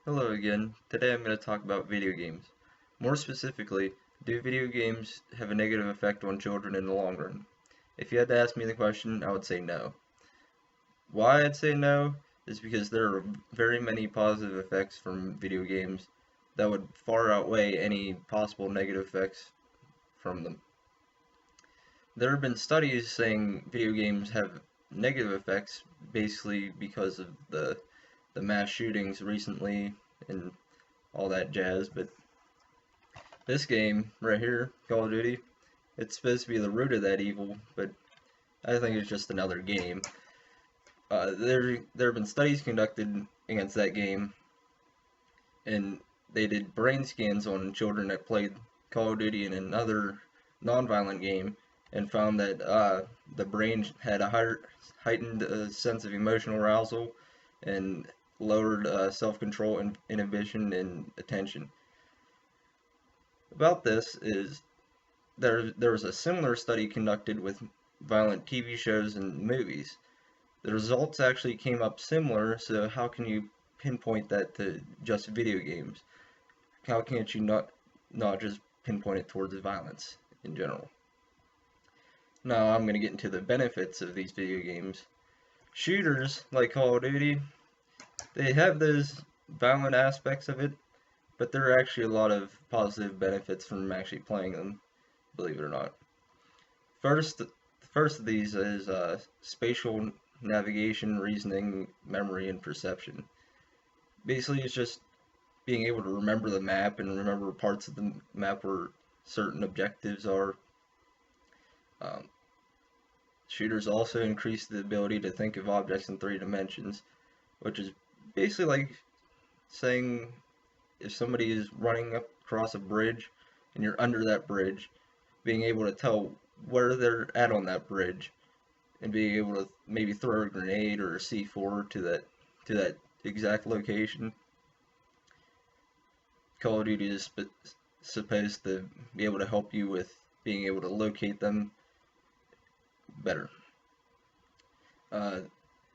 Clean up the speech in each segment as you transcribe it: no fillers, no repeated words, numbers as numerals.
Hello again. Today I'm going to talk about video games. More specifically, do video games have a negative effect on children in the long run? If you had to ask me the question, I would say no. Why I'd say no is because there are very many positive effects from video games that would far outweigh any possible negative effects from them. There have been studies saying video games have negative effects basically because of the mass shootings recently and all that jazz, but this game right here, Call of Duty, it's supposed to be the root of that evil, but I think it's just another game. There have been studies conducted against that game, and they did brain scans on children that played Call of Duty in another non-violent game, and found that the brain had a heightened sense of emotional arousal and lowered self-control and inhibition and attention. About this is there was a similar study conducted with violent TV shows and movies. The results actually came up similar, so how can you pinpoint that to just video games? How can't you not just pinpoint it towards violence in general? Now I'm going to get into the benefits of these video games. Shooters like Call of Duty, they have those violent aspects of it, but there are actually a lot of positive benefits from actually playing them, believe it or not. The first of these is spatial navigation, reasoning, memory, and perception. Basically, it's just being able to remember the map and remember parts of the map where certain objectives are. Um, Shooters also increase the ability to think of objects in three dimensions, which is basically like saying if somebody is running up across a bridge and you're under that bridge, being able to tell where they're at on that bridge and being able to maybe throw a grenade or a C4 to that exact location. Call of Duty is supposed to be able to help you with being able to locate them better. Uh,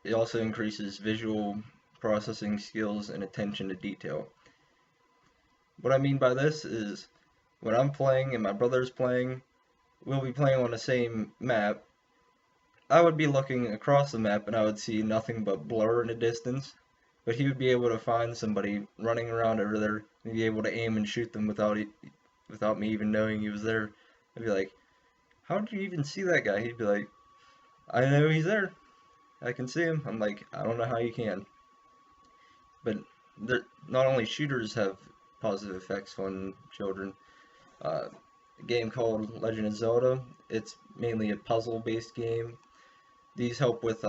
it also increases visual processing skills and attention to detail. What I mean by this is when I'm playing and my brother's playing, we'll be playing on the same map. I would be looking across the map and I would see nothing but blur in the distance, but he would be able to find somebody running around over there and be able to aim and shoot them without me even knowing he was there. I'd be like, "How did you even see that guy?" He'd be like, "I know he's there. I can see him." I'm like, "I don't know how you can." But not only shooters have positive effects on children. A game called Legend of Zelda. It's mainly a puzzle-based game. These help with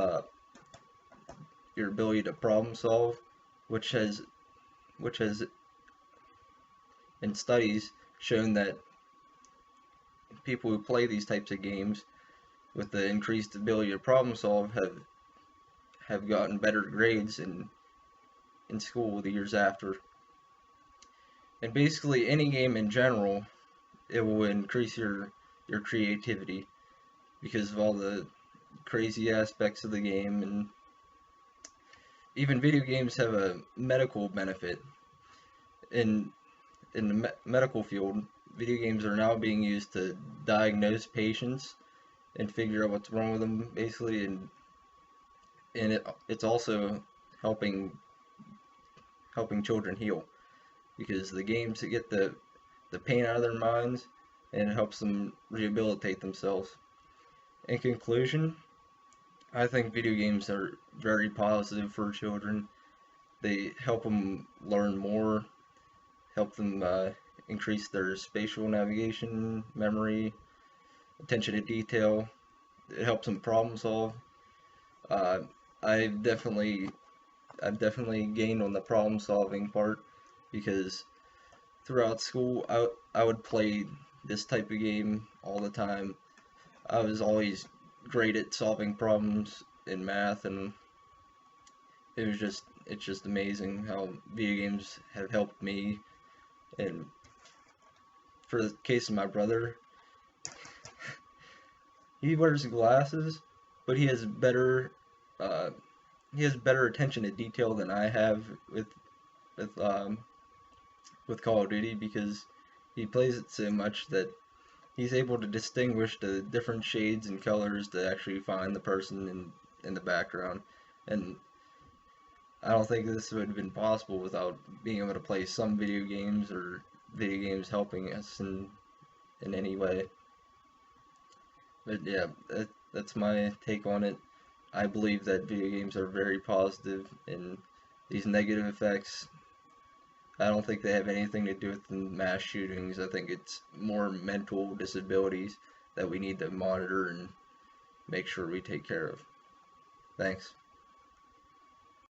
your ability to problem solve, which has which has in studies shown that people who play these types of games with the increased ability to problem solve have gotten better grades in school the years after. And basically any game in general, it will increase your creativity because of all the crazy aspects of the game, and even video games have a medical benefit in the medical field. Video games are now being used to diagnose patients and figure out what's wrong with them, basically, and it's also helping children heal because the games get the pain out of their minds and it helps them rehabilitate themselves. In conclusion, I think video games are very positive for children. They help them learn more, help them increase their spatial navigation, memory, attention to detail. It helps them problem solve. Uh, I've definitely I've definitely gained on the problem solving part because throughout school I would play this type of game all the time. I was always great at solving problems in math, and it's just amazing how video games have helped me. And for the case of my brother, he wears glasses, but uh, he has better attention to detail than I have with with with Call of Duty because he plays it so much that he's able to distinguish the different shades and colors to actually find the person in the background. And I don't think this would have been possible without being able to play some video games or video games helping us in any way. But yeah, that's my take on it. I believe that video games are very positive, and these negative effects, I don't think they have anything to do with the mass shootings. I think it's more mental disabilities that we need to monitor and make sure we take care of. Thanks.